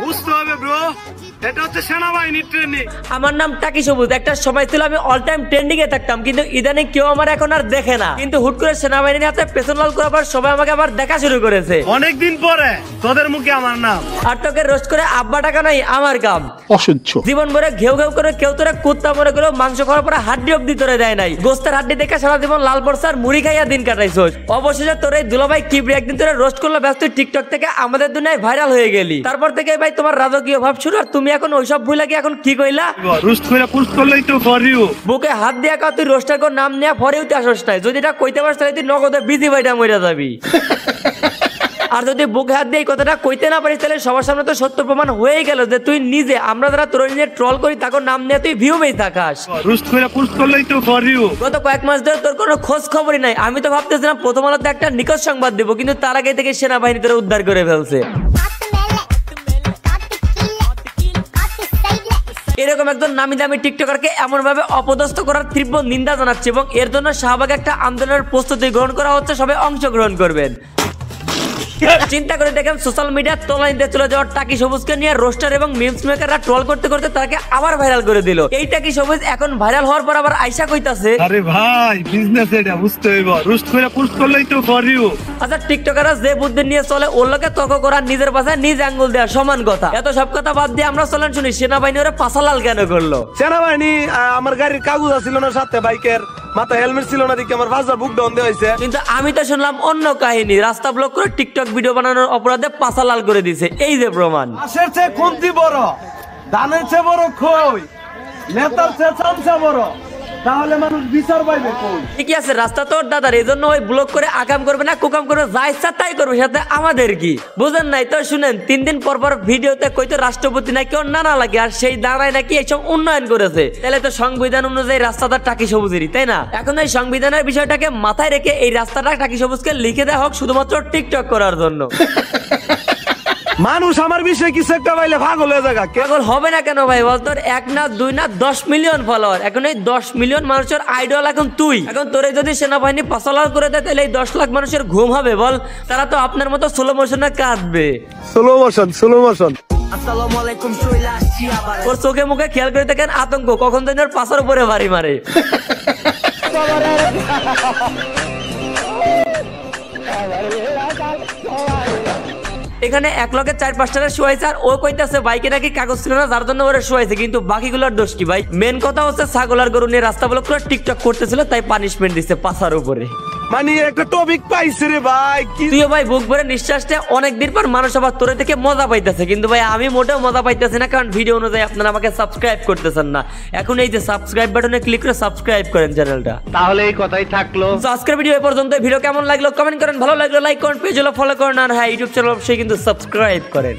বুঝতে হবে ব্রো, এটা হচ্ছে সেনাবাহিনীর ট্রেনিং। আমার নাম টাকি সবুজ। একটা সময় ছিল আমি অল টাইম ট্রেন্ডিং এ থাকতাম, কিন্তু ইদানিং কেউ আমার এখন আর দেখে না। কিন্তু হুট করে সেনাবাহিনীর হাতে পেছন লাল করার পর সবাই আমাকে আবার দেখা শুরু করেছে। অনেকদিন পরে তোদের মুখে আমার নাম। আর তোকে রোস্ট করে আব্বা টাকা নাই আমার কাম। অসহ্য। জীবন ভরে ঘেউ ঘেউ করে কেউ তোরা কুত্তা মরে করে মাংস খাওয়ার পরে হাড্ডি অব্দি তোরে দেয় নাই। গোস্তের হাড্ডি দেখে সারা জীবন লাল বর্ষার মুড়ি খাইয়া দিন কাটাইছোস। অবশেষে তোর এই দুলাভাই কিবরি একদিন তোরে রোস্ট করলো ব্যস্ত টিকটক থেকে আমাদের দুনিয়ায় ভাইরাল হয়ে গেলি। তারপর থেকে ভাই তোমার রাজকীয় ভাব শুরু। আর তুমি এখন ওইসব ভুলে গিয়ে এখন কি কইলা? রোস্ট করে পুশ করলেই তো ফর ইউ। বুকে হাত দিয়া কা তুই রোস্টার কর নাম নিয়ে ফরে উঠে আসস নাই। যদি এটা কইতে পারছ তাহলে তুই নগদে বিজি ভাইটা মইরা যাবি। আর যদি বুকে হাত দিয়ে কথাটা কইতে না পারিস তাহলে সবার সামনে তো সত্য প্রমাণ হয়ে গেল যে তুই নিজে আমরা যারা তোর নিজে ট্রল করি তাকে নাম নিয়ে তুই ভিউ পেয়ে থাকাস। রোস্ট করে পুশ করলেই তো ফর ইউ। গত কয়েক মাস ধরে তোর কোনো খোঁজ খবরই নাই। আমি তো ভাবতেছিলাম প্রথম আলোতে একটা নিখোঁজ সংবাদ দেবো, কিন্তু তার আগে থেকে সেনাবাহিনী তোরা উদ্ধার করে ফেলছে। এরকম একজন নামি দামি টিকটকারকে এমন ভাবে অপদস্থ করার তীব্র নিন্দা জানাচ্ছে এবং এর জন্য শাহবাগ একটা আন্দোলনের প্রস্তুতি গ্রহণ করা হচ্ছে। সবাই অংশগ্রহণ করবেন। চিন্তা করে দেখেন সোশ্যাল মিডিয়ার তলানিতে চলে যাওয়ার টাকি সবুজকে নিয়ে রোস্টার এবং মিমস মেকাররা ট্রল করতে করতে তাকে আবার ভাইরাল করে দিল। এই টাকি সবুজ এখন ভাইরাল হওয়ার পর আবার আইসা কইতাছে, আরে ভাই বিজনেস এটা বুঝতে হইব, রোস্ট করে পুশ করলেই তো ফর ইউ। আচ্ছা টিকটকাররা যে বুদ্ধি নিয়ে চলে ওর লোকে তর্ক করা নিজের পাশে নিজ আঙ্গুল দেওয়া সমান কথা। এত সব কথা বাদ দিয়ে আমরা চলেন শুনি সেনাবাহিনী ওরা পাশালাল কেন করলো। সেনাবাহিনী আমার গাড়ির কাগজ ছিল না সাথে, বাইকের মাথা হেলমেট ছিল না, দেখি আমার বাজার বুক ডাউন দেওয়া হয়েছে। কিন্তু আমি তো শুনলাম অন্য কাহিনী, রাস্তা ব্লক করে টিকটক ভিডিও বানানোর অপরাধে পাশা লাল করে দিছে। এই যে প্রমাণ। মাছের চেয়ে কমতি বড়, ধানের চেয়ে বড় খই, নেতার চেয়ে চামচা বড়, তাহলে মানুষ বিচার পাইবে কই? ঠিকই আছে, রাস্তা তোর দাদার, এই জন্য ওই ব্লক করে আকাম করবে না কুকাম করবে, যা ইচ্ছা তাই করবে, সাথে আমাদের কি? বুঝেন নাই তো? শুনেন, 3 দিন পর পর ভিডিওতে কইতো রাষ্ট্রপতি নাকি ওর নানা লাগে, আর সেই দাঁড়ায় নাকি এইসব উন্নয়ন করেছে। তাহলে তো সংবিধান অনুযায়ী রাস্তাটা টাকি সবুজেরই, তাই না? এখন এই সংবিধানের বিষয়টাকে মাথায় রেখে এই রাস্তাটা টাকি সবুজকে লিখে দেওয়া হোক শুধুমাত্র টিকটক করার জন্য। মানুষ আমার বিষয়ে কিছু একটা পাইলে পাগল হয়ে যায়। পাগল হবে না কেন ভাই বল? তোর 1 না 2 না 10 মিলিয়ন ফলোয়ার। এখন এই 10 মিলিয়ন মানুষের আইডল এখন তুই। এখন তোরে যদি সেনাবাহিনী পাশালাল করে দেয় তাহলে এই 10 লাখ মানুষের ঘুম হবে বল? তারা তো আপনার মতো স্লো মোশনে কাঁদবে। Slow motion, slow motion. আসসালামু আলাইকুম, চলে আসছি আবার। ওর চোখে মুখে খেয়াল করে দেখেন আতঙ্ক, কখন যেন ওর পাশের উপরে বাড়ি মারে। এখানে 1 লক্ষে 4-5টারে শোয়াইছে, আর ও কইতাছে বাইকে নাকি কাগজ ছিল না যার জন্য ওরা শোয়াইছে। কিন্তু বাকিগুলোর দোষ কি ভাই? মেন কথা হচ্ছে ছাগল আর গরু নিয়ে রাস্তা ব্লক করে টিকটক করতেছিল, তাই পানিশমেন্ট দিচ্ছে পাছার উপরে। মানে একটা টপিক পাইছে রে ভাই। তুইও ভাই বুক ভরে নিঃশ্বাসটা অনেকদিন পর মানুষ আবার তোরে থেকে মজা পাইতেছে, কিন্তু ভাই আমি মোটেও মজা পাইতেছি না, কারণ ভিডিও অনুযায়ী আপনারা আমাকে সাবস্ক্রাইব করতেছেন না। এখন এই যে সাবস্ক্রাইব বাটনে ক্লিক করে সাবস্ক্রাইব করেন চ্যানেলটা। তাহলে এই কথাই থাকলো। আজকের ভিডিও এই পর্যন্ত। ভিডিও কেমন লাগলো কমেন্ট করেন, ভালো লাগলো লাইক করেন, পেজ হলো ফলো করেন, আর হ্যাঁ ইউটিউব চ্যানেল অবশ্যই কিন্তু সাবস্ক্রাইব করেন।